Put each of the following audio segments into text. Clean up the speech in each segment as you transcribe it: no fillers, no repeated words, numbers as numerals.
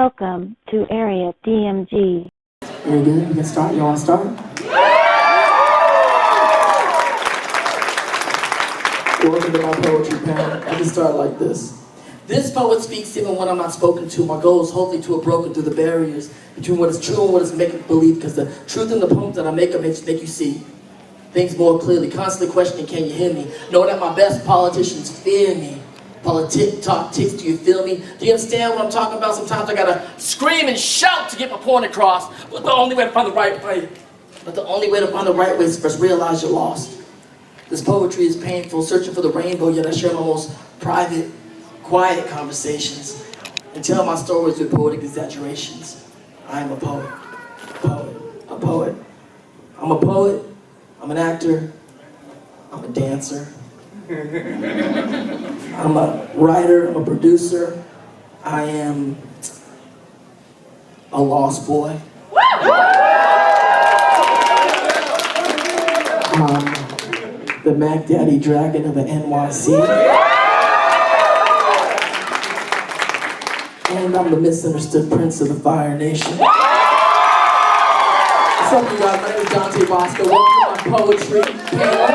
Welcome to Area DMG. Very good. You can start. You want to start? Welcome to my poetry panel. I can start like this. This poet speaks even when I'm not spoken to. My goal is hopefully to have broken through the barriers between what is true and what is make-believe, because the truth in the poems that I make make you see things more clearly. Constantly questioning, can you hear me? Knowing that my best politicians fear me. Politic talk ticks, do you feel me? Do you understand what I'm talking about? Sometimes I gotta scream and shout to get my point across. But the only way to find the right way. Is first realize you're lost. This poetry is painful, searching for the rainbow, yet I share my most private, quiet conversations and tell my stories with poetic exaggerations. I am a poet. A poet. I'm a poet. I'm an actor. I'm a dancer. I'm a writer, I'm a producer, I am a lost boy. The Mac Daddy Dragon of the NYC. And I'm the misunderstood prince of the Fire Nation. What's up, you guys? My name is Dante Basco. Welcome to my poetry panel.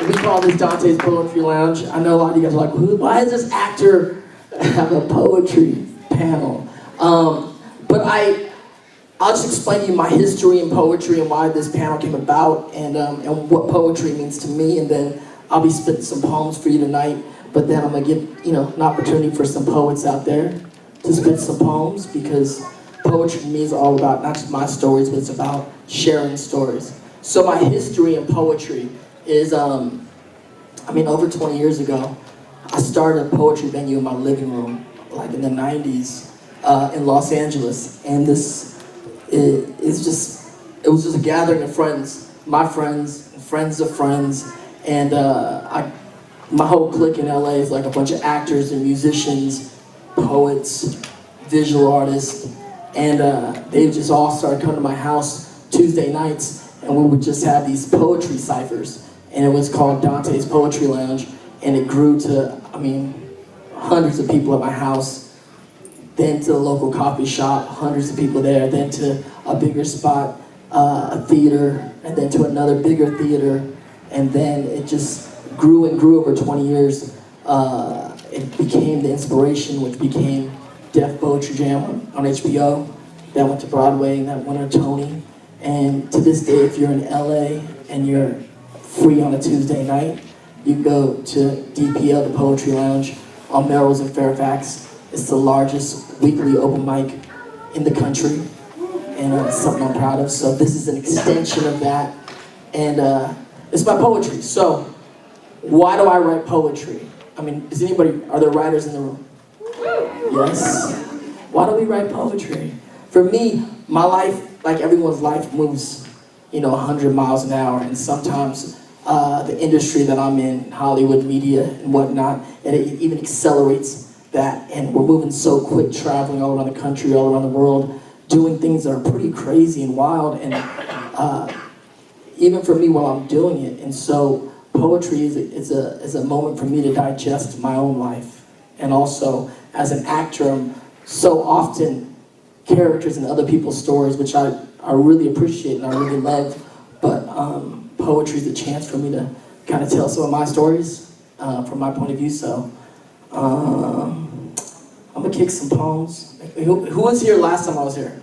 We call this Dante's Poetry Lounge. I know a lot of you guys are like, why does this actor have a poetry panel? But I'll just explain to you my history in poetry and why this panel came about and what poetry means to me, and then I'll be spitting some poems for you tonight, but then I'm gonna give an opportunity for some poets out there to spit some poems, because poetry to me is all about not just my stories, but it's about sharing stories. So my history in poetry is, over 20 years ago, I started a poetry venue in my living room, like in the 90s, in Los Angeles. And it was just a gathering of friends, my friends, friends of friends. And my whole clique in LA is like a bunch of actors and musicians, poets, visual artists. And they just all started coming to my house Tuesday nights, and we would just have these poetry ciphers, and it was called Dante's Poetry Lounge, and it grew to, hundreds of people at my house, then to the local coffee shop, hundreds of people there, then to a bigger spot, a theater, and then to another bigger theater, and then it just grew and grew over 20 years. It became the inspiration, which became Def Poetry Jam on HBO, that went to Broadway, and that won a Tony. And to this day, if you're in LA and you're free on a Tuesday night, you can go to DPL, the Poetry Lounge, on Melrose in Fairfax. It's the largest weekly open mic in the country, and it's something I'm proud of. So this is an extension of that, and it's my poetry. So why do I write poetry? Are there writers in the room? Yes. Why do we write poetry? For me, my life, like everyone's life, moves 100 miles an hour, and sometimes the industry that I'm in, Hollywood, media, and whatnot, and it even accelerates that, and we're moving so quick, traveling all around the country, all around the world, doing things that are pretty crazy and wild, and even for me while I'm doing it. And so poetry is a moment for me to digest my own life, and also as an actor, I'm so often characters in other people's stories, which I really appreciate and I really love, but poetry is a chance for me to kind of tell some of my stories from my point of view. So I'm gonna kick some poems. Who was here last time I was here?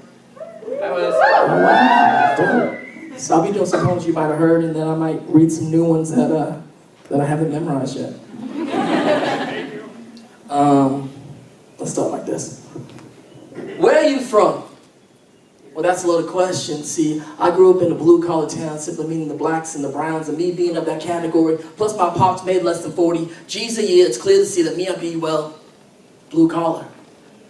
I was. Oh, wow. Dope. So I'll be doing some poems you might have heard, and then I might read some new ones that I haven't memorized yet. Let's start like this. Where are you from? Well, that's a loaded question. See, I grew up in a blue-collar town, simply meaning the blacks and the browns, and me being of that category, plus my pops made less than 40 G's a year, it's clear to see that me, I'd be, blue-collar.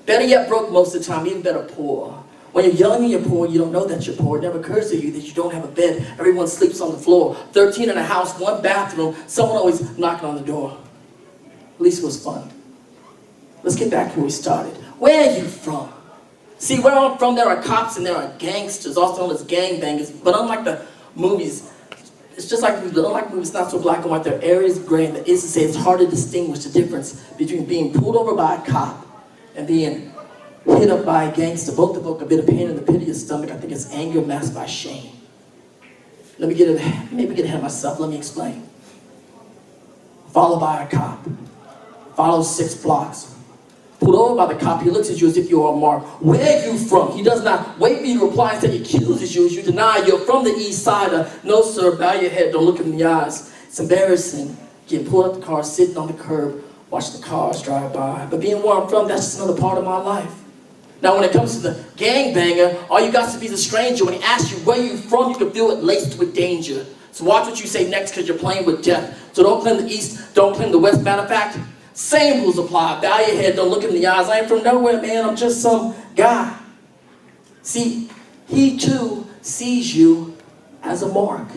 Better yet, broke most of the time, even better, poor. When you're young and you're poor, you don't know that you're poor. It never occurs to you that you don't have a bed. Everyone sleeps on the floor. 13 in a house, one bathroom, someone always knocking on the door. At least it was fun. Let's get back to where we started. Where are you from? See, where I'm from, there are cops and there are gangsters, also known as gangbangers. But unlike the movies, it's just like unlike movies, not so black and white. There are areas of gray, and that is to say, it's hard to distinguish the difference between being pulled over by a cop and being hit up by a gangster. Both evoke a bit of pain in the pit of your stomach. I think it's anger masked by shame. Maybe get ahead of myself. Let me explain. Followed by a cop. Follows 6 blocks. Pulled over by the cop, he looks at you as if you are marked. Where are you from? He does not wait for you to reply. Instead, he accuses you as you deny you're from the east side. No, sir, bow your head, don't look him in the eyes. It's embarrassing. Getting pulled out the car, sitting on the curb, watch the cars drive by. But being where I'm from, that's just another part of my life. Now, when it comes to the gangbanger, all you got to be is a stranger. When he asks you where you from, you can feel it laced with danger. So watch what you say next, because you're playing with death. So don't claim the east, don't claim the west. Matter of fact, same rules apply. Bow your head, don't look him in the eyes. I ain't from nowhere, man. I'm just some guy. See, he too sees you as a mark.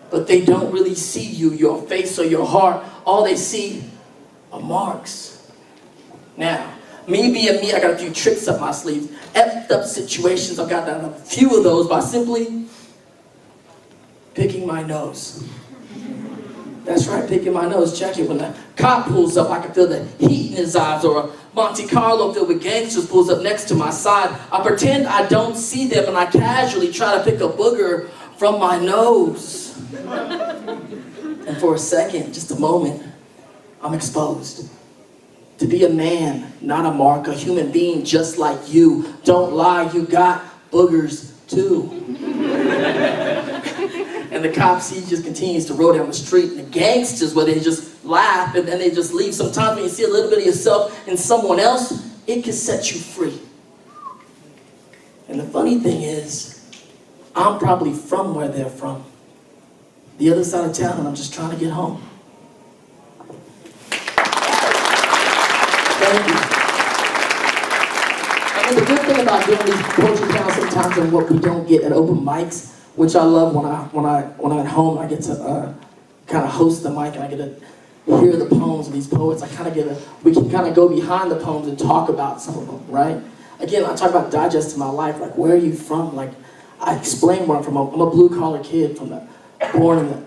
But they don't really see you, your face or your heart. All they see are marks. Now, me being me, I got a few tricks up my sleeves. Effed up situations, I've got a few of those by simply picking my nose. That's right, picking my nose. Check it. When the cop pulls up, I can feel the heat in his eyes. Or a Monte Carlo filled with gangsters pulls up next to my side. I pretend I don't see them, and I casually try to pick a booger from my nose. And for a second, just a moment, I'm exposed. To be a man, not a mark, a human being just like you. Don't lie, you got boogers too. And the cops, he just continues to roll down the street. And the gangsters, where they just laugh and then they just leave. Sometimes when you see a little bit of yourself in someone else, it can set you free. And the funny thing is, I'm probably from where they're from. The other side of town, and I'm just trying to get home. Thank you. And the good thing about doing these poetry panels sometimes and what we don't get at open mics, which I love when I'm at home, I get to kind of host the mic and I get to hear the poems of these poets. We can kind of go behind the poems and talk about some of them, right? Again, I talk about digesting my life, like where are you from? Like I explain where I'm from. I'm a blue-collar kid born in the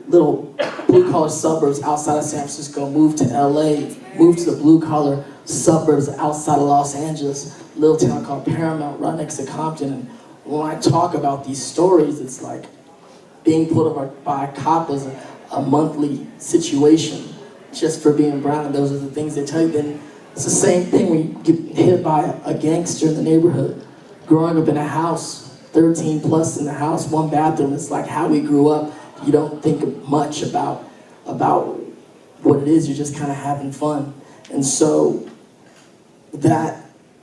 little blue-collar suburbs outside of San Francisco, moved to LA, moved to the blue-collar suburbs outside of Los Angeles, a little town called Paramount, right next to Compton. And when I talk about these stories, it's like being pulled over by a cop is a monthly situation just for being brown, and those are the things they tell you. Then it's the same thing when you get hit by a gangster in the neighborhood. Growing up in a house, 13 plus in the house, 1 bathroom, it's like how we grew up. You don't think much about what it is, you're just kind of having fun. And so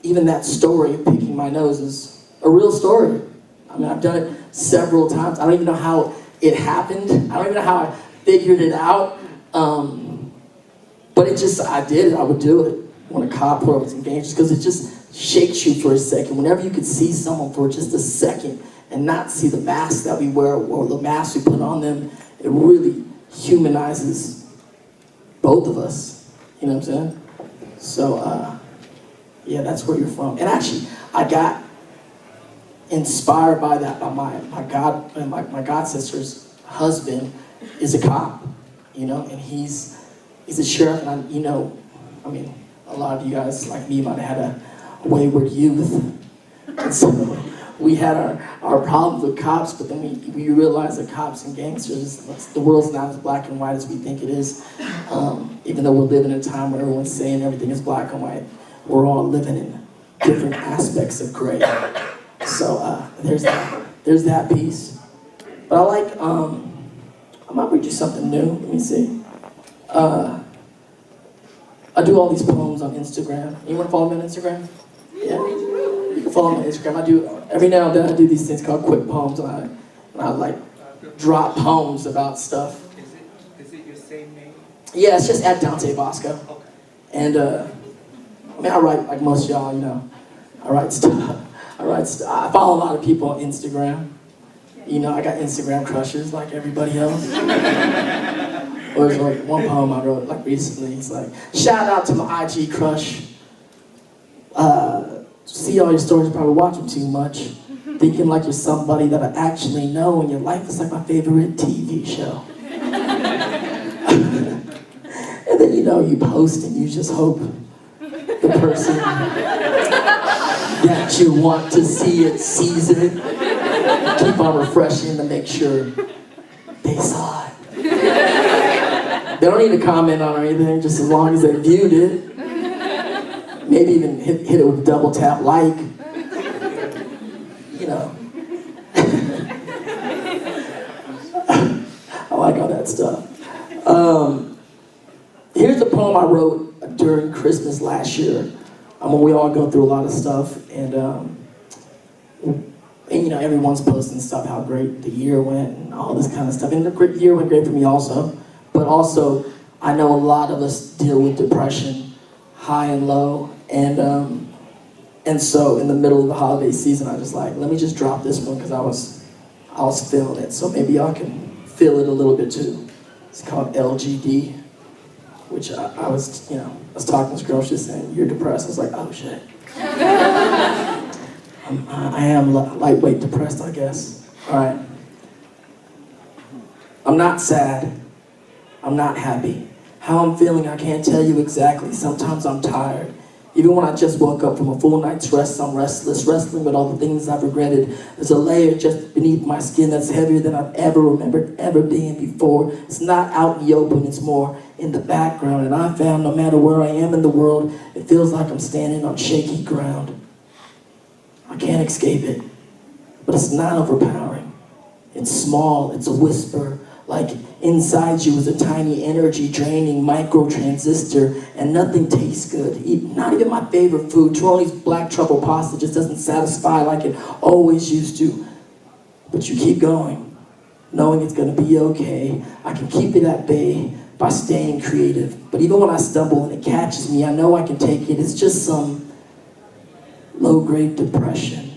even that story of picking my nose is a real story. I mean, I've done it several times. I don't even know how it happened. I don't even know how I figured it out. But I did it. I would do it when a cop pulled up with some gangsters, because it just shakes you for a second. Whenever you could see someone for just a second and not see the mask that we wear or the mask we put on them, it really humanizes both of us. You know what I'm saying? So, yeah, that's where you're from. And actually, I got inspired by that, by my god sister's husband is a cop, you know, and he's a sheriff, and a lot of you guys like me might have had a wayward youth, and so we had our problems with cops, but then we realized that cops and gangsters, the world's not as black and white as we think it is, even though we're living in a time where everyone's saying everything is black and white, we're all living in different aspects of gray. So there's that piece. But I like, I might read you something new. Let me see. I do all these poems on Instagram. You want to follow me on Instagram? Yeah. You can follow me on Instagram. Every now and then I do these things called quick poems, and I like drop poems about stuff. Is it your same name? Yeah, it's just at Dante Basco. Okay. And I write like most of y'all, you know. I write stuff. I follow a lot of people on Instagram. You know, I got Instagram crushes like everybody else. Or there's like one poem I wrote like recently. It's like, shout out to my IG crush. See all your stories, you probably watch them too much. Thinking like you're somebody that I actually know, and your life is like my favorite TV show. And then you post and you just hope the the person that you want to see it season. Keep on refreshing to make sure they saw it. They don't need to comment on anything, just as long as they viewed it. Maybe even hit it with a double tap like. You know. I like all that stuff. Here's a poem I wrote during Christmas last year. We all go through a lot of stuff, and you know, everyone's posting stuff, how great the year went, and all this kind of stuff. And the year went great for me also. But also, I know a lot of us deal with depression, high and low, and so in the middle of the holiday season, I just like, let me just drop this one because I was feeling it. So maybe y'all can feel it a little bit too. It's called LGD, which I was talking to this girl, she was saying, you're depressed. I was like, oh shit. I am lightweight depressed, I guess. All right. I'm not sad. I'm not happy. How I'm feeling, I can't tell you exactly. Sometimes I'm tired. Even when I just woke up from a full night's rest, I'm restless, wrestling with all the things I've regretted. There's a layer just beneath my skin that's heavier than I've ever remembered ever being before. It's not out in the open, it's more in the background. And I found no matter where I am in the world, it feels like I'm standing on shaky ground. I can't escape it, but it's not overpowering. It's small, it's a whisper, like inside you is a tiny energy draining micro transistor, and nothing tastes good. Not even my favorite food, Troni's black truffle pasta just doesn't satisfy like it always used to. But you keep going, knowing it's gonna be okay. I can keep it at bay by staying creative. But even when I stumble and it catches me, I know I can take it. It's just some low-grade depression.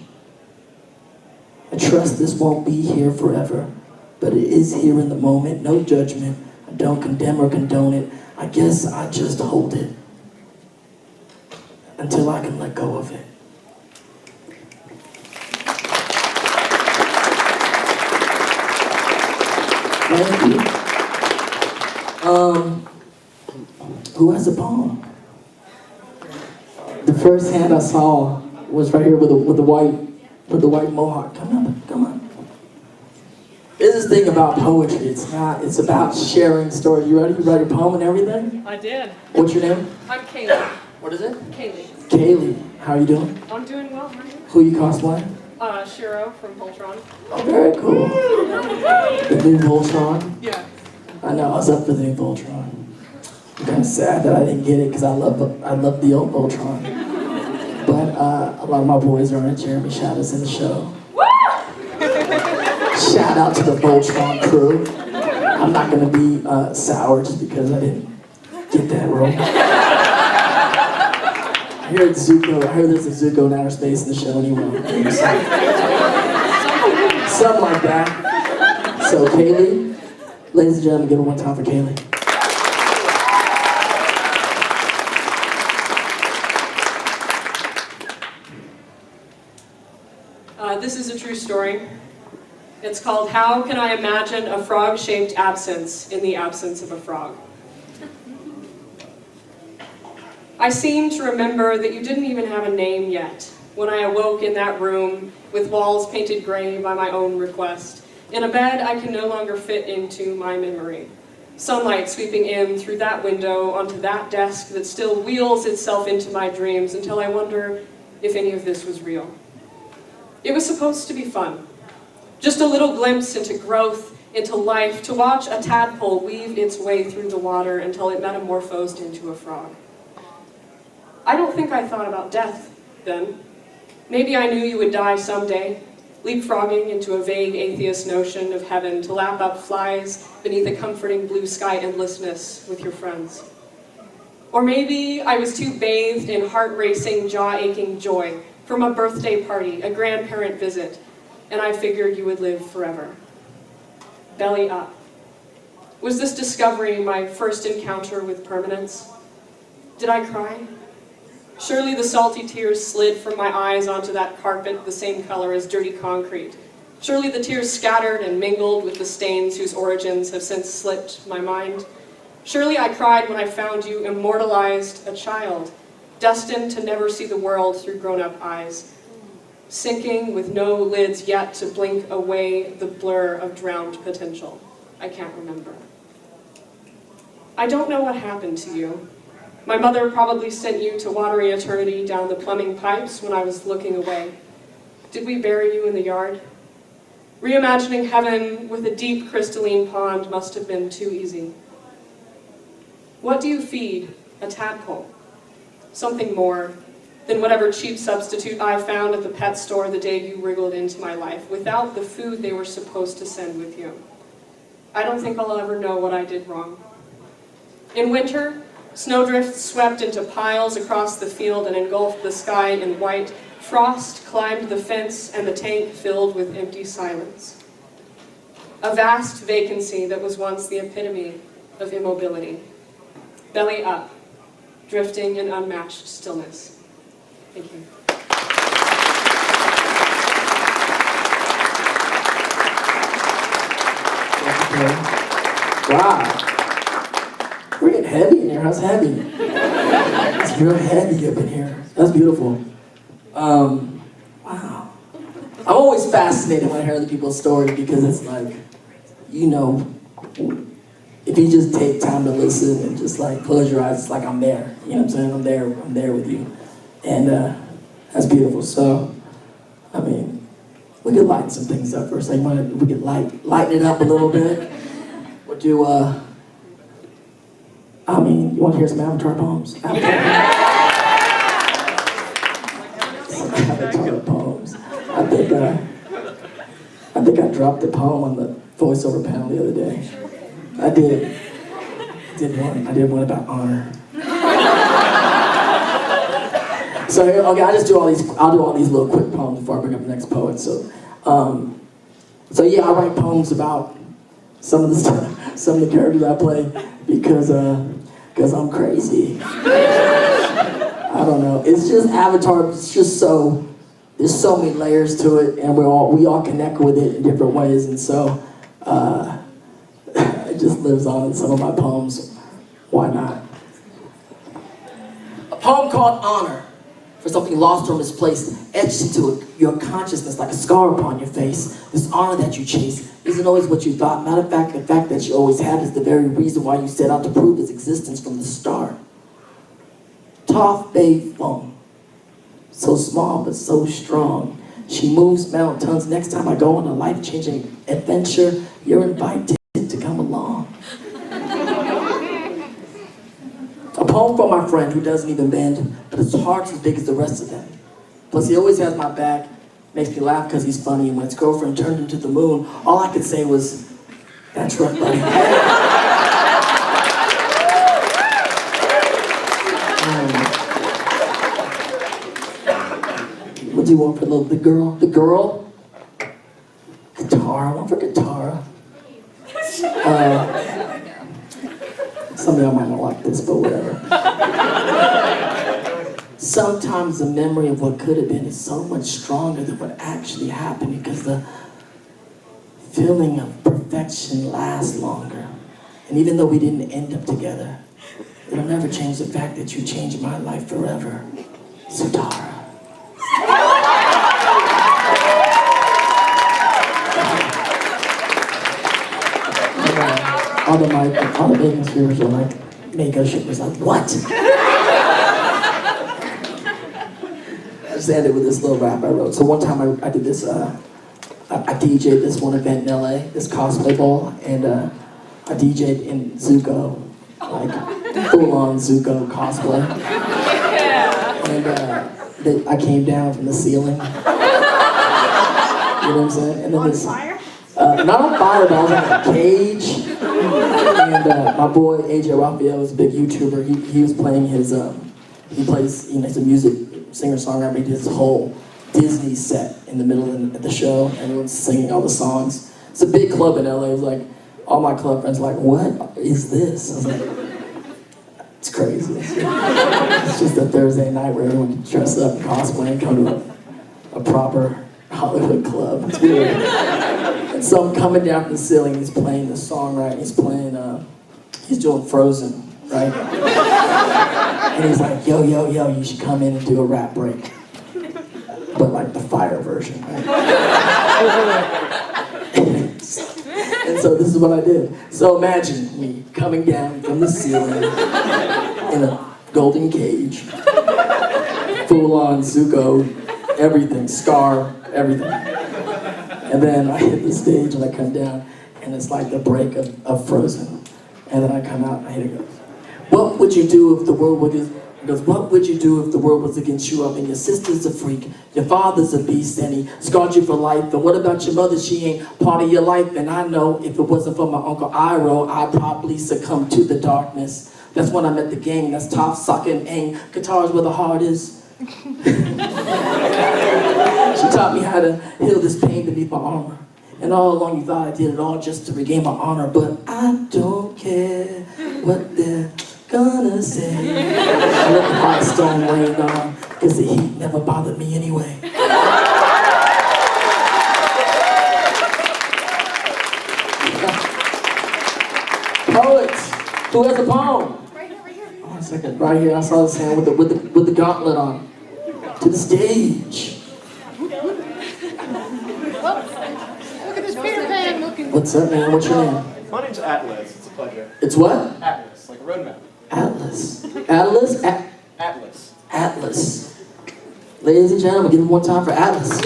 I trust this won't be here forever, but it is here in the moment. No judgment. I don't condemn or condone it. I guess I just hold it until I can let go of it. Thank you. Who has a poem? The first hand I saw was right here with the white mohawk. Come on. There's this thing about poetry. It's about sharing stories. You ready? You write your poem and everything? I did. What's your name? I'm Kaylee. What is it? Kaylee. Kaylee. How are you doing? I'm doing well. How are you? Who you cosplaying? Shiro from Voltron. Oh, very cool. The new Voltron? Yeah. I know, I was up for the new Voltron. I'm kind of sad that I didn't get it because I love the old Voltron. But a lot of my boys are on it. Jeremy shot us in the show. Shout out to the Voltron crew. I'm not going to be sour just because I didn't get that role. I heard there's a Zuko in outer space in the show anyway. Something like that. So Kaylee, ladies and gentlemen, give it one time for Kaylee. This is a true story. It's called How Can I Imagine a Frog-Shaped Absence in the Absence of a Frog? I seem to remember that you didn't even have a name yet when I awoke in that room with walls painted gray by my own request, in a bed I can no longer fit into my memory. Sunlight sweeping in through that window onto that desk that still wheels itself into my dreams until I wonder if any of this was real. It was supposed to be fun. Just a little glimpse into growth, into life, to watch a tadpole weave its way through the water until it metamorphosed into a frog. I don't think I thought about death then. Maybe I knew you would die someday, leapfrogging into a vague atheist notion of heaven to lap up flies beneath a comforting blue sky endlessness with your friends. Or maybe I was too bathed in heart-racing, jaw-aching joy from a birthday party, a grandparent visit, and I figured you would live forever. Belly up. Was this discovery my first encounter with permanence? Did I cry? Surely the salty tears slid from my eyes onto that carpet the same color as dirty concrete. Surely the tears scattered and mingled with the stains whose origins have since slipped my mind. Surely I cried when I found you immortalized a child, destined to never see the world through grown-up eyes, sinking with no lids yet to blink away the blur of drowned potential. I can't remember. I don't know what happened to you. My mother probably sent you to watery eternity down the plumbing pipes when I was looking away. Did we bury you in the yard? Reimagining heaven with a deep crystalline pond must have been too easy. What do you feed a tadpole? Something more than whatever cheap substitute I found at the pet store the day you wriggled into my life, without the food they were supposed to send with you. I don't think I'll ever know what I did wrong. In winter, snowdrifts swept into piles across the field and engulfed the sky in white. Frost climbed the fence and the tank filled with empty silence. A vast vacancy that was once the epitome of immobility. Belly up, drifting in unmatched stillness. Thank you. Wow. We're getting heavy in here. How's heavy? It's real heavy up in here. That's beautiful. Wow. I'm always fascinated when I hear other people's stories because it's like, you know, if you just take time to listen and just like close your eyes, it's like I'm there. You know what I'm saying? I'm there with you. And that's beautiful. So, I mean, we could lighten some things up for a second. We could lighten it up a little bit. We'll do, I mean, you want to hear some Avatar poems? Avatar poems. I think I dropped a poem on the voiceover panel the other day. I did one about honor. So okay, I'll do all these little quick poems before I bring up the next poet. So yeah, I write poems about some of the characters I play because I'm crazy. I don't know. It's just Avatar. It's just so there's so many layers to it, and we all connect with it in different ways, and so it just lives on in some of my poems. Why not? A poem called Honor, for something lost or misplaced, etched into your consciousness like a scar upon your face. This honor that you chase isn't always what you thought. Matter of fact, the fact that you always had is the very reason why you set out to prove its existence from the start. Toph Bay Fong, so small but so strong. She moves mountains. Next time I go on a life-changing adventure, you're invited to come along. A poem from my friend who doesn't even bend, but his heart's as big as the rest of them. Plus he always has my back, makes me laugh because he's funny, and when his girlfriend turned into the moon, all I could say was, that's rough, buddy. What do you want for the girl? The girl? Guitar, I want for guitar. Some of y'all might not like this, but whatever. Sometimes the memory of what could have been is so much stronger than what actually happened because the feeling of perfection lasts longer. And even though we didn't end up together, it'll never change the fact that you changed my life forever. Sutara. All the Vegas viewers are like, Mako shit was like, what? I just ended with this little rap I wrote. So one time I did this, I DJ'd this one event in LA, this cosplay ball, and I DJ'd in Zuko, like full-on Zuko cosplay. And I came down from the ceiling. You know what I'm saying? And then On fire? Not on fire, but I was on a cage. And my boy AJ Raphael is a big YouTuber. He was playing his he plays, you know, he's a music singer-songwriter. He did his whole Disney set in the middle of the show. Everyone's singing all the songs. It's a big club in LA. It was like all my club friends were like, what is this? I was like, it's crazy. It's just a Thursday night where everyone can dress up, cosplay, and come to a proper Hollywood club. It's weird. And so I'm coming down from the ceiling, he's playing the song, right? He's playing, he's doing Frozen, right? And he's like, yo, you should come in and do a rap break. But like the fire version, right? And so this is what I did. So imagine me coming down from the ceiling in a golden cage, full on Zuko, everything, scar, everything. And then I hit the stage and I come down and it's like the break of Frozen. And then I come out and I hit it. What would you do if the world what would you do if the world was against you? I mean, your sister's a freak, your father's a beast, and he scarred you for life. And what about your mother? She ain't part of your life. And I know if it wasn't for my Uncle Iroh, I'd probably succumb to the darkness. That's when I met the gang. That's top, sucking, aim. Guitar's where the heart is. She taught me how to heal this pain beneath my armor. And all along you thought I did it all just to regain my honor. But I don't care what they're gonna say. I let the hot stone rain on, cause the heat never bothered me anyway. Poets, who has a poem? Right here. Oh, a second, right here. I saw this hand with the gauntlet on. To the stage. Look at this Peter Pan looking. What's up, man? What's your name? My name's Atlas. It's a pleasure. It's what? Atlas, like a roadmap. Atlas. Atlas? Atlas. Atlas. Ladies and gentlemen, give it one time for Atlas.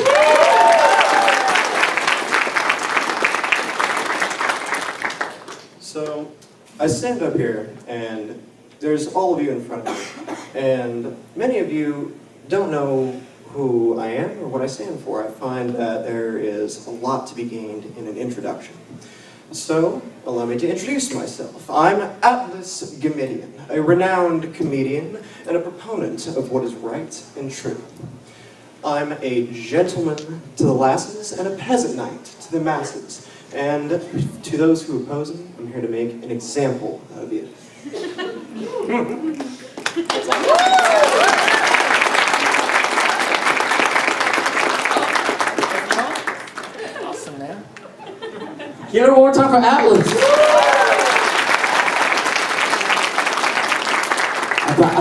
So, I stand up here, and there's all of you in front of me, and many of you don't know who I am or what I stand for. I find that there is a lot to be gained in an introduction. So, allow me to introduce myself. I'm Atlas Gamidian, a renowned comedian and a proponent of what is right and true. I'm a gentleman to the lasses and a peasant knight to the masses. And to those who oppose me, I'm here to make an example of you. Awesome, man. Give it one more time for Atlas.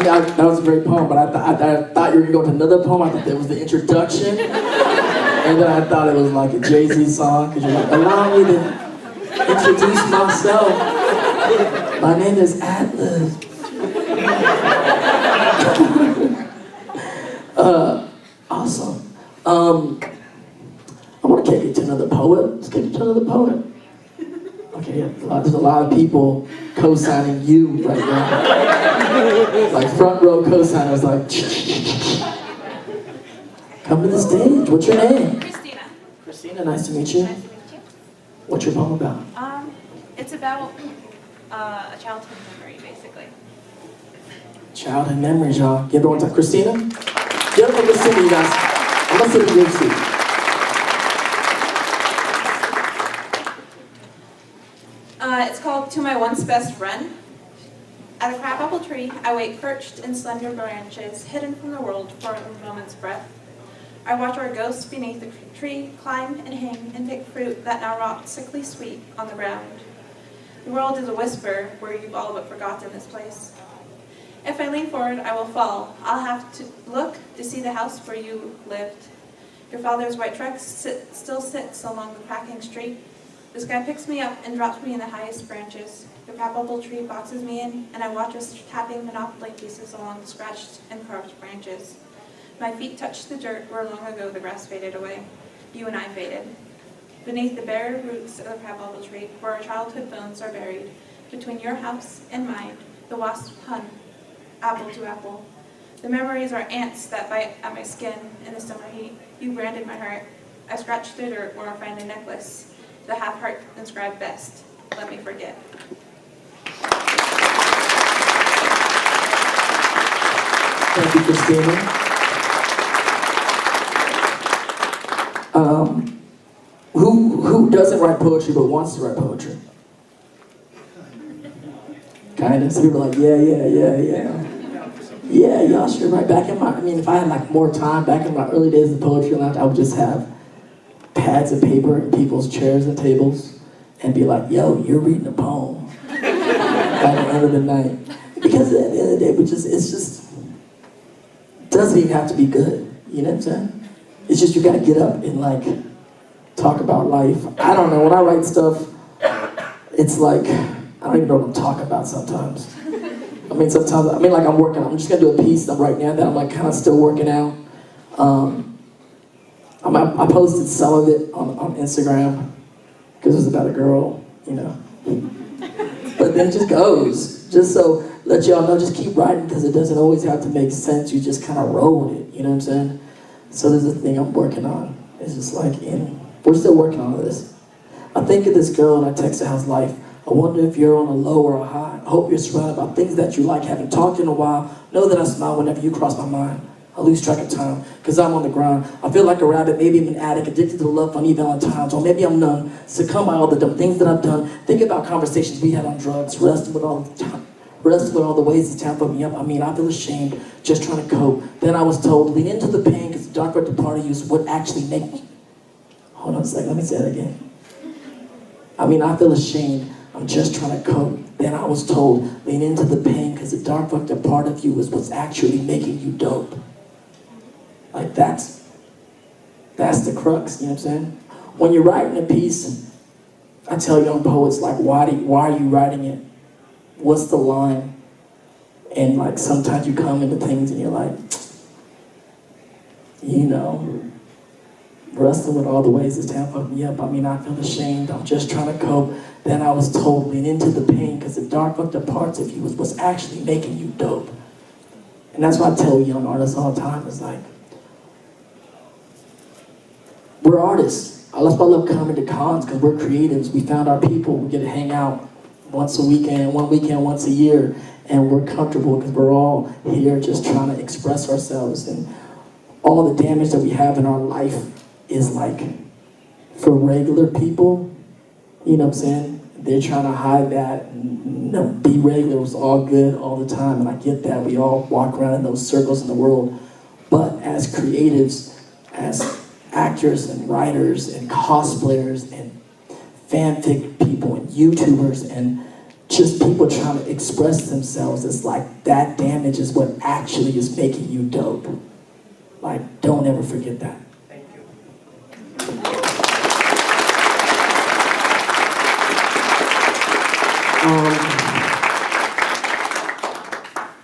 That was a great poem, but I thought you were going to another poem. I thought that was the introduction. And then I thought it was like a Jay-Z song, because you're like, allow me to introduce myself. My name is Atlas. Awesome. I want to kick it to another poet. Let's kick it to another poet. Okay, yeah, there's a lot of people co-signing you right now. Like front row co-signers, like, come to the stage. What's your name? Christina. Christina, nice to meet you. Nice to meet you. What's your poem about? It's about a childhood memory, basically. Childhood memories, y'all. Give it one time. Christina? Give it for Christina, you guys. I'm gonna sit in your seat. It's called To My Once Best Friend. At a crabapple tree, I wait perched in slender branches, hidden from the world for a moment's breath. I watch our ghosts beneath the tree climb and hang and pick fruit that now rots sickly sweet on the ground. The world is a whisper where you've all but forgotten this place. If I lean forward, I will fall. I'll have to look to see the house where you lived. Your father's white truck still sits along the cracking street. The sky picks me up and drops me in the highest branches. The crabapple tree boxes me in, and I watch us tapping monopoly pieces along the scratched and carved branches. My feet touch the dirt where long ago the grass faded away. You and I faded. Beneath the bare roots of the crabapple tree, where our childhood bones are buried, between your house and mine, the wasps hum, apple to apple. The memories are ants that bite at my skin in the summer heat. You branded my heart. I scratch the dirt where I find a necklace. The half heart inscribed best. Let me forget. Thank you, Christina. Who doesn't write poetry but wants to write poetry? Kind of. So people are like, yeah. Yeah, y'all should write. If I had like more time, back in my early days of Poetry Lounge, I would just have pads of paper in people's chairs and tables and be like, yo, you're reading a poem by the end of the night. Because at the end of the day, it's just, it doesn't even have to be good. You know what I'm saying? It's just you gotta get up and like, talk about life. I don't know, when I write stuff, it's like, I don't even know what I'm talking about sometimes. Like I'm just gonna do a piece right now that I'm like kind of still working out. I posted some of it on Instagram because it was about a girl, you know. But then it just goes. Just so let y'all know, just keep writing because it doesn't always have to make sense. You just kind of roll with it, you know what I'm saying? So there's a thing I'm working on. It's just like, we're still working on this. I think of this girl and I text her, how's life? I wonder if you're on a low or a high. I hope you're surrounded by things that you like. Haven't talked in a while. Know that I smile whenever you cross my mind. I lose track of time, cause I'm on the grind. I feel like a rabbit, maybe I'm an addict, addicted to the love funny Valentine's, or maybe I'm numb, succumb by all the dumb things that I've done. Think about conversations we had on drugs, wrestling with all the ways this town fucked me up. I mean, I feel ashamed, just trying to cope. Then I was told, lean into the pain, cause the dark part of the part of you is what actually make me. Hold on a second, let me say that again. I mean, I feel ashamed, I'm just trying to cope. Then I was told, lean into the pain, cause the dark fucked up part of you is what's actually making you dope. Like that's the crux, you know what I'm saying? When you're writing a piece, I tell young poets, like, why are you writing it? What's the line? And like, sometimes you come into things and you're like, you know, wrestling with all the ways this town fucked me up. I mean, I feel ashamed, I'm just trying to cope. Then I was told, lean into the pain, because the dark fucked up parts of you was what's actually making you dope. And that's what I tell young artists all the time, is like, we're artists. That's why I love coming to cons, because we're creatives. We found our people. We get to hang out once a weekend, once a year, and we're comfortable because we're all here just trying to express ourselves. And all the damage that we have in our life is like, for regular people, you know what I'm saying? They're trying to hide that and, you know, be regular was all good all the time. And I get that. We all walk around in those circles in the world. But as creatives, as actors and writers and cosplayers and fanfic people and YouTubers and just people trying to express themselves, it's like that damage is what actually is making you dope. Like, don't ever forget that. Thank you.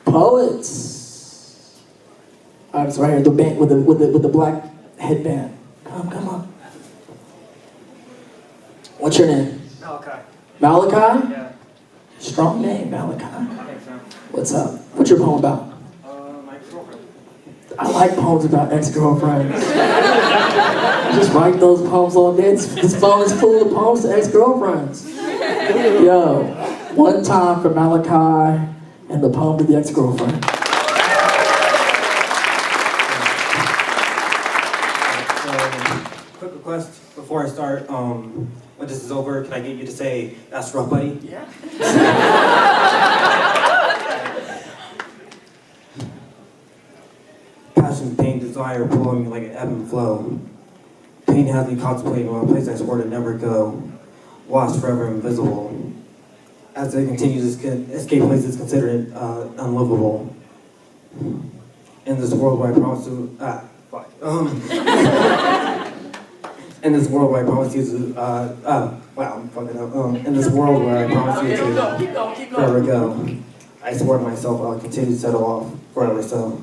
Poets. All right, it's right here, the band with the black headband. Come on. What's your name? Malachi. Malachi? Yeah, Strong name, Malachi. I think so. What's up? What's your poem about? My girlfriend. I like poems about ex-girlfriends. Just write those poems all day. This phone is full of poems to ex-girlfriends. Yo, one time for Malachi and the poem to the ex-girlfriend. Quick request before I start. When this is over, can I get you to say, "That's rough, buddy"? Yeah. Passion, pain, desire pulling me like an ebb and flow. Pain has me contemplating on a place I swore to never go. Lost forever invisible. As I continue to escape places considered unlivable. In this world where I promise to in this world where I promise you to wow, I'm fucking up. In this world where I promise you to Keep going. forever go. I swore to myself I'll continue to settle off forever so.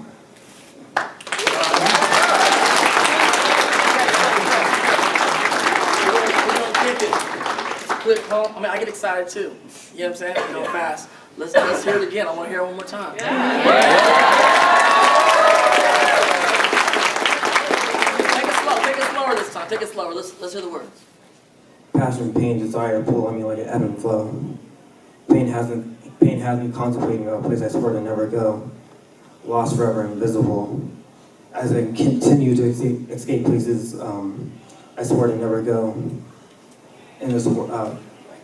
Quick poem. I mean, I get excited too. You know what I'm saying? I go fast. Let's hear it again. I want to hear it one more time. Take it slower this time. Take it slower. Let's hear the words. Passion, pain, desire pull on me like an ebb and flow. Pain has me contemplating a place I swore to never go. Lost forever, invisible. As I continue to escape places I swore to never go. In this world,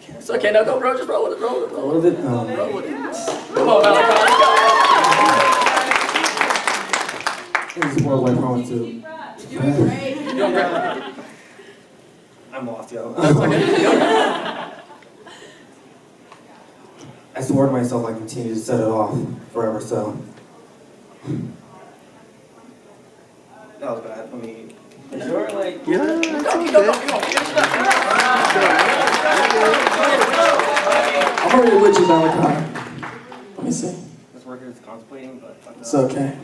It's okay. Now go, bro. Just roll with it. Roll with it. what is it? Roll with it. Come on, Malachi. Let's In this world where I promise to. go. You're doing great. I'm lost, yo. That's okay. I swore swore to myself I'd continue to set it off forever so. That was bad. Let me. Sure, like. Yeah, I'm already with you, Malachi. Let me see. This word here is contemplating, but. It's okay.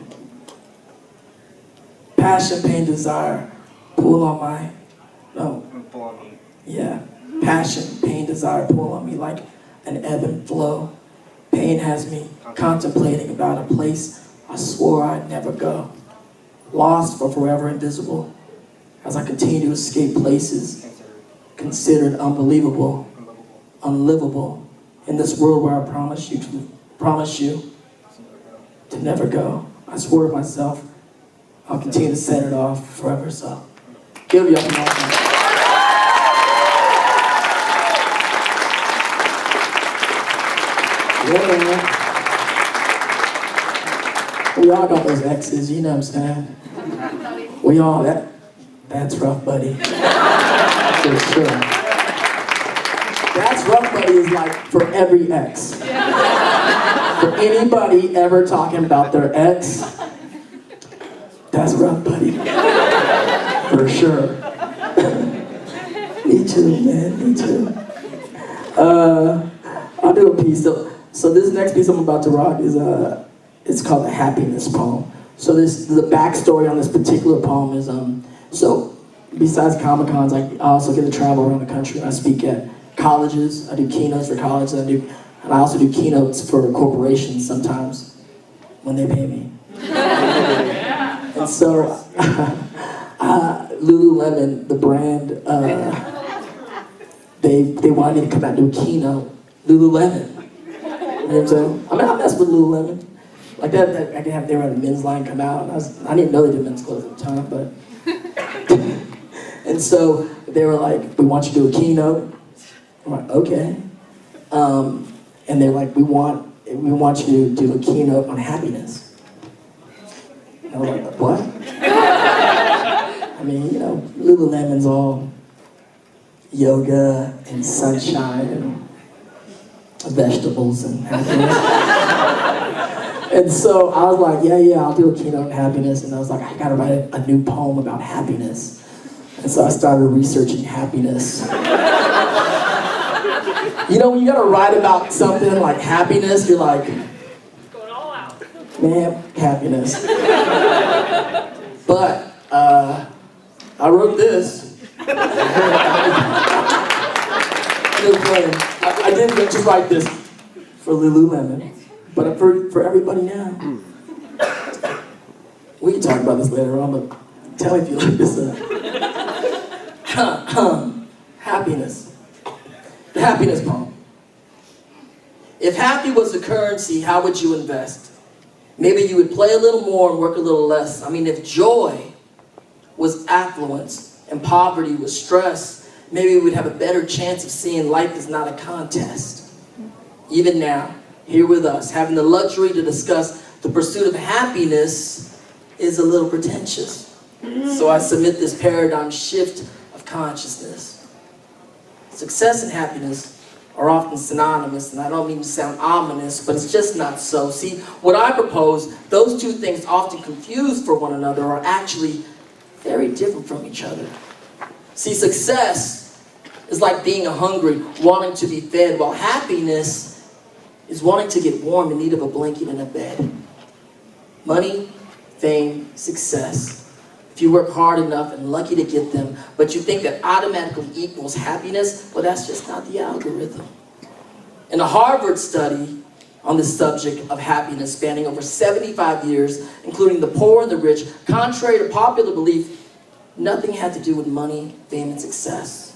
Passion, pain, desire. Pull on my. No. Pull on me. Yeah. Passion, pain, desire. Pull on me like an ebb and flow. Pain has me contemplating about a place I swore I'd never go. Lost for forever invisible. As I continue to escape places considered unbelievable, unlivable, in this world where I promise you to never go. I swore to myself I'll continue to set it off forever. So, give it up and all. Yeah. We all got those exes, you know what I'm saying? We all, that's rough, buddy. For sure. That's rough, buddy is like for every ex. For anybody ever talking about their ex, that's rough, buddy. For sure. Me too, man, me too. I'll do a piece. So this next piece I'm about to rock is it's called the Happiness Poem. So the backstory on this particular poem is so besides Comic-Cons, I also get to travel around the country. I speak at colleges. I do keynotes for colleges. And I also do keynotes for corporations sometimes when they pay me. And so Lululemon, the brand, they wanted me to come out and do a keynote. Lululemon. You know what I'm saying? I mean, I mess with Lululemon. Like that I could have their men's line come out. And I didn't know they did men's clothes at the time, but. And so they were like, we want you to do a keynote. I'm like, okay. And they're like, we want you to do a keynote on happiness. And I was like, what? I mean, you know, Lululemon's all yoga and sunshine and vegetables and happiness. And so I was like, yeah, I'll do a keynote on happiness. And I was like, I gotta write a new poem about happiness. And so I started researching happiness. You know, when you gotta write about something like happiness, you're like, going all out. Man, happiness. But I wrote this. I didn't just write this for Lululemon, but for everybody now. We can talk about this later on, but tell me if you like this. Happiness. The happiness poem. If happy was the currency, how would you invest? Maybe you would play a little more and work a little less. I mean, if joy was affluence and poverty was stress, maybe we would have a better chance of seeing life as not a contest. Even now, here with us, having the luxury to discuss the pursuit of happiness is a little pretentious. So I submit this paradigm shift of consciousness. Success and happiness are often synonymous, and I don't mean to sound ominous, but it's just not so. See, what I propose, those two things often confused for one another are actually very different from each other. See, success is like being hungry, wanting to be fed, while happiness is wanting to get warm in need of a blanket and a bed. Money, fame, success. If you work hard enough and lucky to get them, but you think that automatically equals happiness, well, that's just not the algorithm. In a Harvard study on the subject of happiness spanning over 75 years, including the poor and the rich, contrary to popular belief, nothing had to do with money, fame, and success.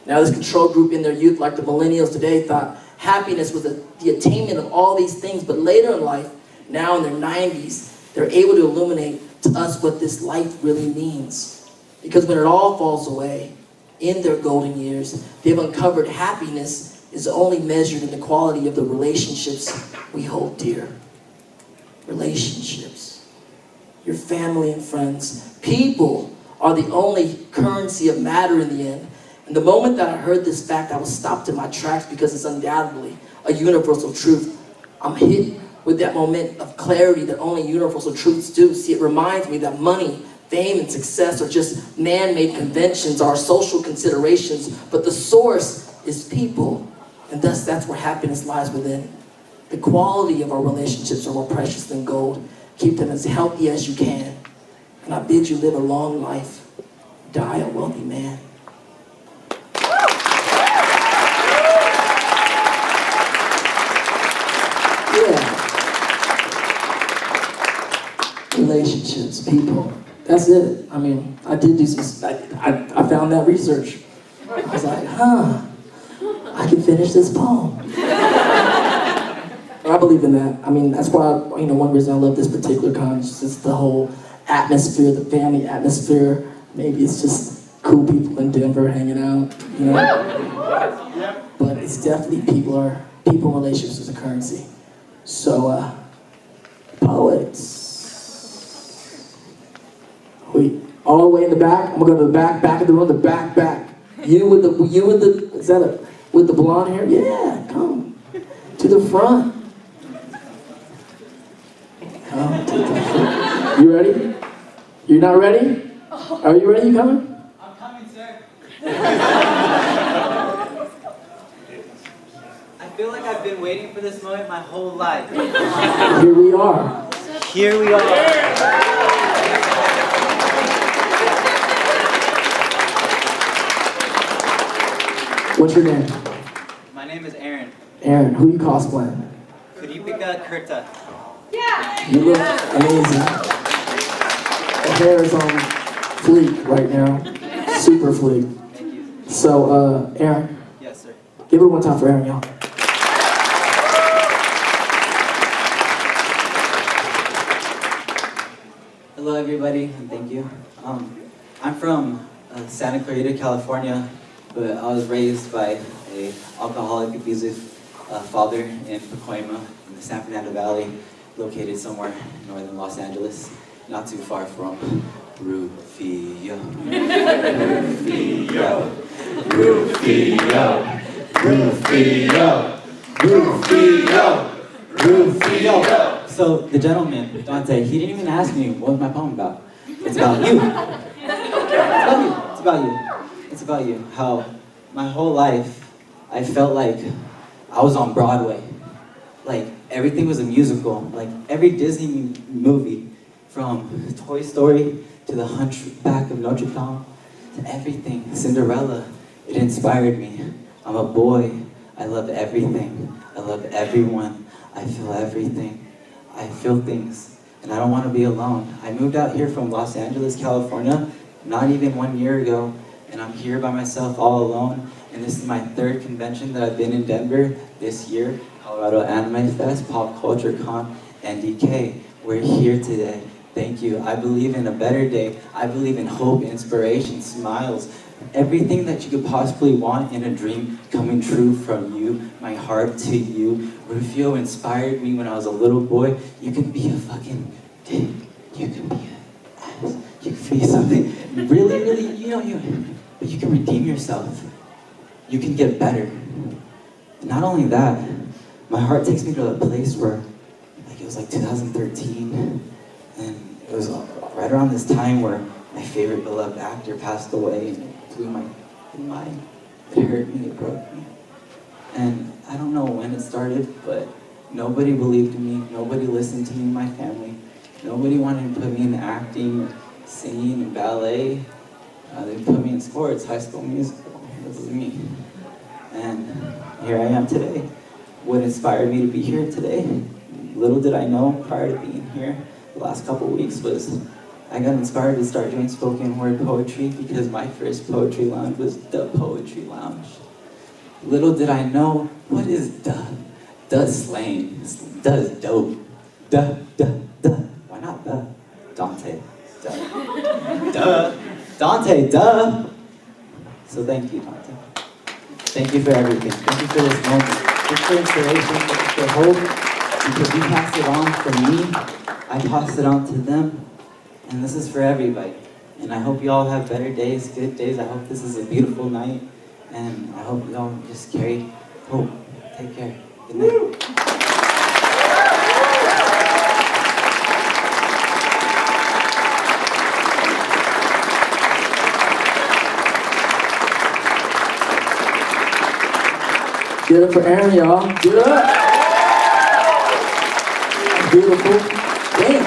Now, this control group in their youth, like the millennials today, thought happiness was the attainment of all these things, but later in life, now in their 90s, they're able to illuminate to us what this life really means. Because when it all falls away, in their golden years, they've uncovered happiness is only measured in the quality of the relationships we hold dear. Relationships. Your family and friends. People are the only currency of matter in the end. And the moment that I heard this fact, I was stopped in my tracks because it's undoubtedly a universal truth. I'm hit with that moment of clarity that only universal truths do. See, it reminds me that money, fame, and success are just man-made conventions, are social considerations, but the source is people, and thus that's where happiness lies within. The quality of our relationships are more precious than gold. Keep them as healthy as you can, and I bid you live a long life, die a wealthy man. Yeah. Relationships, people. That's it. I mean, I did do some, I found that research. I was like, I can finish this poem. I believe in that. I mean, that's why, one reason I love this particular con is just the whole atmosphere, the family atmosphere. Maybe it's just cool people in Denver hanging out, But it's definitely people relationships is a currency. So, poets. Wait, all the way in the back. I'm gonna go to the back of the room, the back. You with the blonde hair? Yeah, come to the front. Come to the front. You ready? You're not ready? Are you ready? You coming? I'm coming, sir. I feel like I've been waiting for this moment my whole life. Here we are. Here we are. What's your name? My name is Aaron. Aaron. Who you cosplaying? Could you pick a Kurta? You look amazing. The hair is on fleek right now. Super fleek. Thank you. So, Aaron, Yes, sir. give it one time for Aaron, y'all. Hello, everybody, and thank you. I'm from Santa Clarita, California, but I was raised by an alcoholic, abusive father in Pacoima, in the San Fernando Valley, located somewhere in northern Los Angeles, not too far from Rufio. Rufio. Rufio. Rufio. Rufio. Rufio. So the gentleman, Dante, he didn't even ask me what was my poem about. It's about you. It's about you. It's about you. How my whole life I felt like I was on Broadway. Like everything was a musical. Like every Disney movie, from Toy Story to The Hunchback of Notre Dame to everything, Cinderella, it inspired me. I'm a boy. I love everything. I love everyone. I feel everything. I feel things, and I don't want to be alone. I moved out here from Los Angeles, California, not even 1 year ago, and I'm here by myself all alone, and this is my third convention that I've been in Denver this year, Colorado Anime Fest, Pop Culture Con, NDK. We're here today. Thank you. I believe in a better day. I believe in hope, inspiration, smiles, everything that you could possibly want in a dream coming true from you, my heart to you. Rufio inspired me when I was a little boy. You can be a fucking dick. You can be an ass. You can be something really, but you can redeem yourself. You can get better. Not only that, my heart takes me to a place where, it was 2013, and it was right around this time where my favorite beloved actor passed away, and it blew my mind. It hurt me, it broke me. And I don't know when it started, but nobody believed in me, nobody listened to me in my family, nobody wanted to put me in acting, singing, and ballet. They put me in sports, High School Musical. This is me. And here I am today. What inspired me to be here today, little did I know prior to being here, the last couple of weeks, was I got inspired to start doing spoken word poetry because my first poetry lounge was the Poetry Lounge. Little did I know, what is duh? Duh's slang. Duh's dope. Duh. Why not duh? Dante. Duh. Duh. Dante, duh. So thank you, Dante. Thank you for everything. Thank you for this moment. Thank you for inspiration. Thank you for hope. Because you passed it on from me, I passed it on to them. And this is for everybody. And I hope you all have better days, good days. I hope this is a beautiful night. and I hope you all just carry hope. Take care. Good night. Give it up for Aaron, y'all. Give it up. Beautiful. Damn.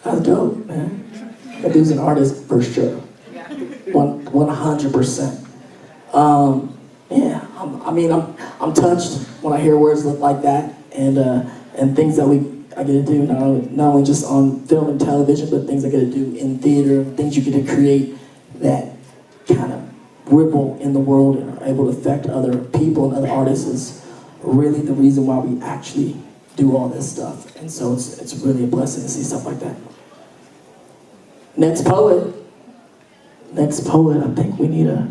That's dope, man. That dude's an artist for sure. 100%. Yeah, I'm touched when I hear words like that, and things that I get to do not only just on film and television, but things I get to do in theater, things you get to create that kind of ripple in the world and are able to affect other people and other artists is really the reason why we actually do all this stuff. And so it's really a blessing to see stuff like that. Next poet, I think we need a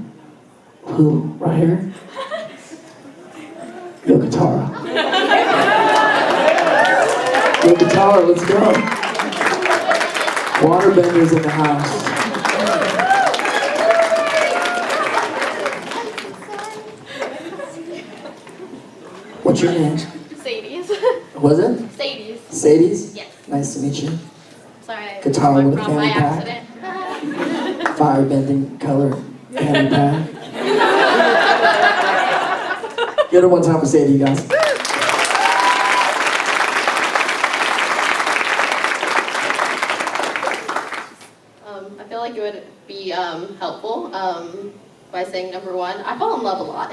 who right here? Yo Katara. Yo Katara, let's go. Waterbenders in the house. What's your name? Sadie's. Was it? Sadie's. Sadie's? Yes. Nice to meet you. Sorry. Guitar with a wrong by fanny pack. accident. Fire-bending color fanny pack. Get it one time for Sadie, you guys. I feel like it would be helpful by saying number one, I fall in love a lot.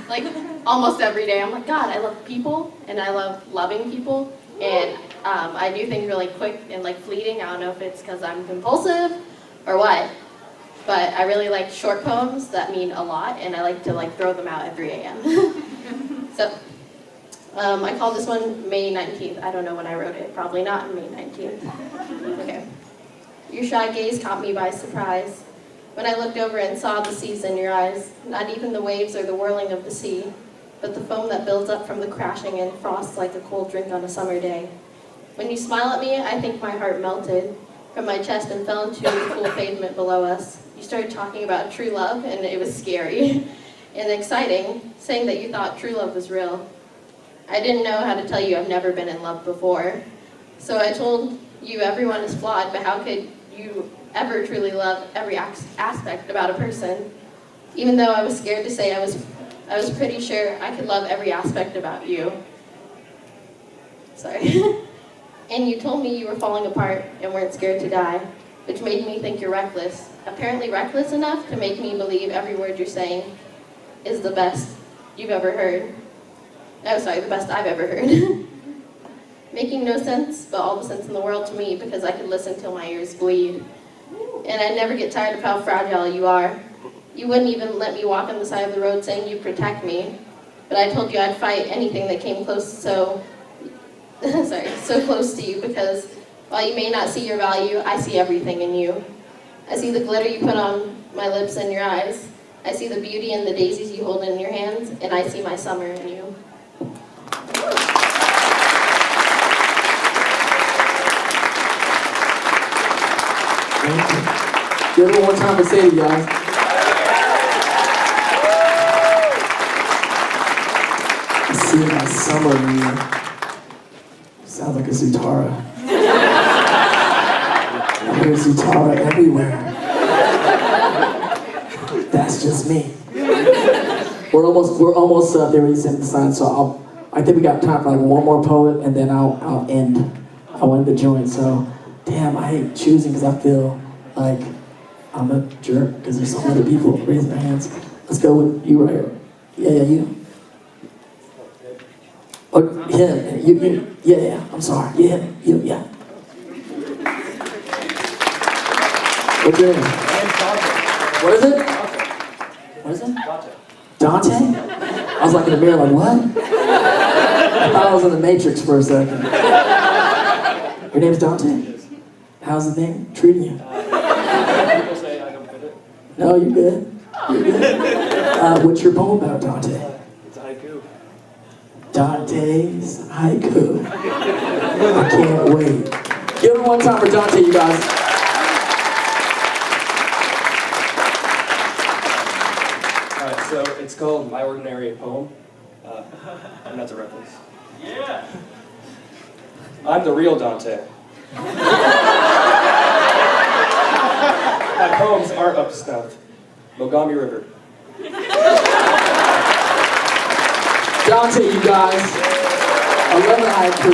Like almost every day, I'm like, God, I love people and I love loving people. And I do things really quick and like fleeting. I don't know if it's because I'm compulsive or what. But I really like short poems that mean a lot, and I like to like throw them out at 3 a.m. So I call this one May 19th. I don't know when I wrote it. Probably not May 19th. Okay. Your shy gaze caught me by surprise. When I looked over and saw the seas in your eyes, not even the waves or the whirling of the sea, but the foam that builds up from the crashing and frosts like a cold drink on a summer day. When you smile at me, I think my heart melted from my chest and fell into the cool pavement below us. You started talking about true love, and it was scary and exciting, saying that you thought true love was real. I didn't know how to tell you I've never been in love before. So I told you everyone is flawed, but how could you ever truly love every aspect about a person? Even though I was scared to say I was pretty sure I could love every aspect about you. Sorry. And you told me you were falling apart and weren't scared to die, which made me think you're reckless. Apparently reckless enough to make me believe every word you're saying is the best you've ever heard. Oh, sorry, the best I've ever heard. Making no sense, but all the sense in the world to me because I could listen till my ears bleed. And I never get tired of how fragile you are. You wouldn't even let me walk on the side of the road saying you'd protect me. But I told you I'd fight anything that came close so close to you because while you may not see your value, I see everything in you. I see the glitter you put on my lips and your eyes. I see the beauty in the daisies you hold in your hands, and I see my summer in you. Thank you. Give it one time for Sadie, guys. I see my summer in you. Sounds like a Zutara. I hear Zutara everywhere. That's just me. We're almost there with the sign, so I think we got time for like one more poet, and then I'll end the joint. So, damn, I hate choosing because I feel like I'm a jerk because there's so many people raising their hands. Let's go with you right here. Yeah, you. Oh, yeah, you, yeah, I'm sorry. Yeah, you, yeah. What's your name? What is it? What is it? Dante? I was like in the mirror, like, what? I thought I was in the Matrix for a second. Your name's Dante? How's the name treating you? People say I don't fit it. No, you're good. You're good. What's your poem about, Dante? It's haiku. Dante's haiku. I can't wait. Give it one time for Dante, you guys. It's called My Ordinary Poem. And that's a reference. Yeah! I'm the real Dante. My poems aren't up to snuff. Mogami River. Dante, you guys. I love the haiku.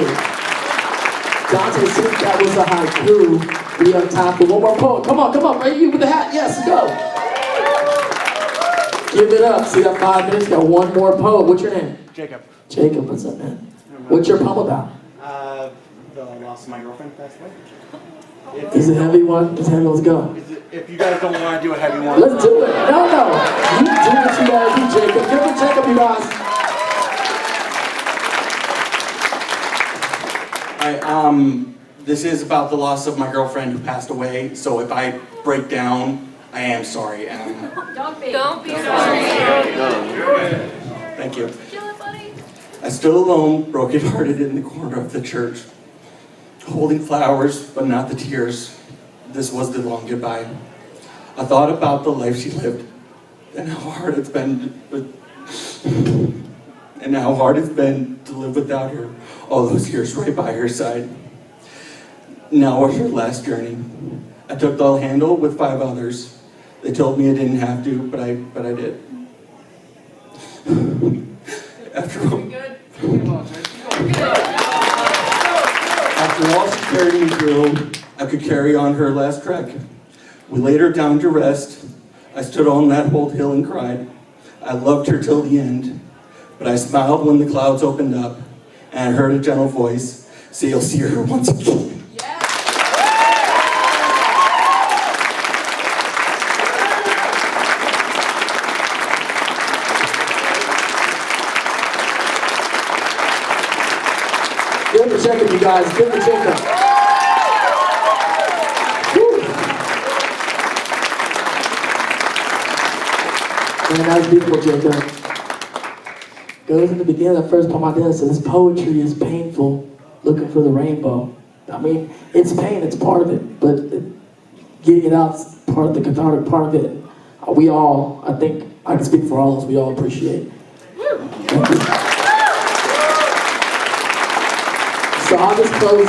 Dante, since that was a haiku, we have time for one more poem. Come on, right? You with the hat. Yes, go. Give it up. See that 5 minutes? Got one more poem. What's your name? Jacob. Jacob, what's up, man? What's your poem about? The loss of my girlfriend passed away. Is it a heavy one? It's heavy. Let's go. If you guys don't want to do a heavy one. Let's do it. No. You do what you gotta do, Jacob. Give it to Jacob, you guys. This is about the loss of my girlfriend who passed away, so if I break down, I am sorry. Don't be sorry. Thank you. I stood alone, broken-hearted in the corner of the church, holding flowers, but not the tears. This was the long goodbye. I thought about the life she lived, and how hard it's been, to live without her all those years right by her side. Now was her last journey. I took the handle with 5 others. They told me I didn't have to, but I did. After all she carried me through, I could carry on her last trek. We laid her down to rest. I stood on that old hill and cried. I loved her till the end, but I smiled when the clouds opened up, and I heard a gentle voice say, "You'll see her once again." Give it to Jacob, you guys. Give it to Jacob. Woo. Man, that was beautiful, Jacob. Goes in the beginning of the first poem I did. It says, poetry is painful, looking for the rainbow. I mean, it's pain, it's part of it, but getting it out is part of the cathartic part of it. We all, I think, I can speak for all of us, we all appreciate. Thank you. So I'll just close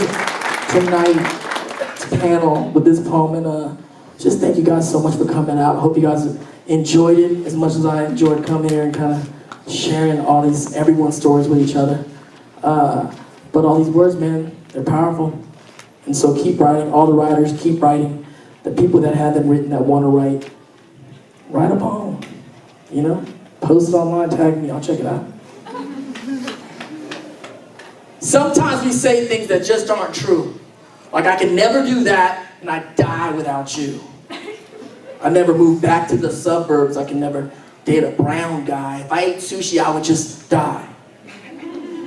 tonight's panel with this poem, and just thank you guys so much for coming out. I hope you guys enjoyed it as much as I enjoyed coming here and kind of sharing everyone's stories with each other. But all these words, man, they're powerful. And so keep writing, all the writers, keep writing. The people that have them written that want to write a poem, you know? Post it online, tag me, I'll check it out. Sometimes we say things that just aren't true. Like, I can never do that, and I die without you. I never move back to the suburbs. I can never date a brown guy. If I ate sushi, I would just die.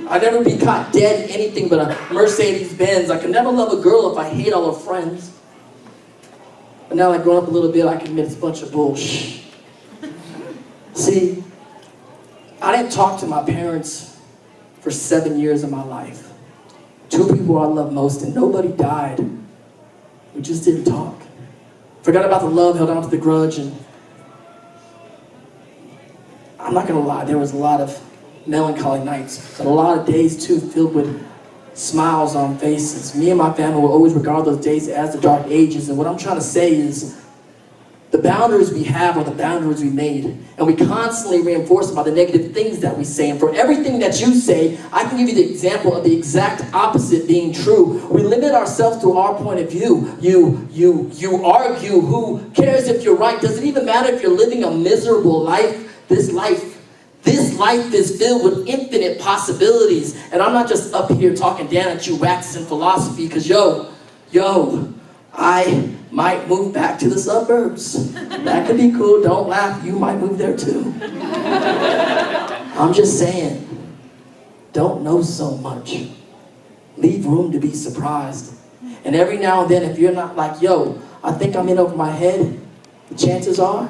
I'd never be caught dead in anything but a Mercedes Benz. I could never love a girl if I hate all her friends. But now, like, growing up a little bit, I can admit it's a bunch of bullshit. See, I didn't talk to my parents for 7 years of my life. 2 people I love most, and nobody died. We just didn't talk. Forgot about the love, held on to the grudge, and I'm not gonna lie, there was a lot of melancholy nights, but a lot of days too filled with smiles on faces. Me and my family will always regard those days as the dark ages, and what I'm trying to say is the boundaries we have are the boundaries we made, and we constantly reinforce them by the negative things that we say. And for everything that you say, I can give you the example of the exact opposite being true. We limit ourselves to our point of view. You argue. Who cares if you're right? Does it even matter if you're living a miserable life? This life is filled with infinite possibilities. And I'm not just up here talking down at you, waxing philosophy, because I might move back to the suburbs. That could be cool. Don't laugh. You might move there too. I'm just saying, don't know so much. Leave room to be surprised. And every now and then, if you're not like, I think I'm in over my head, the chances are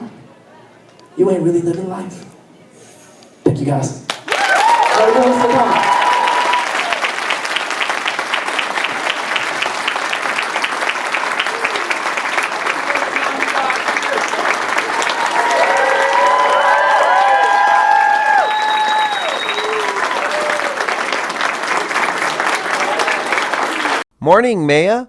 you ain't really living life. Thank you, guys. Everyone sit down. Morning, Maya.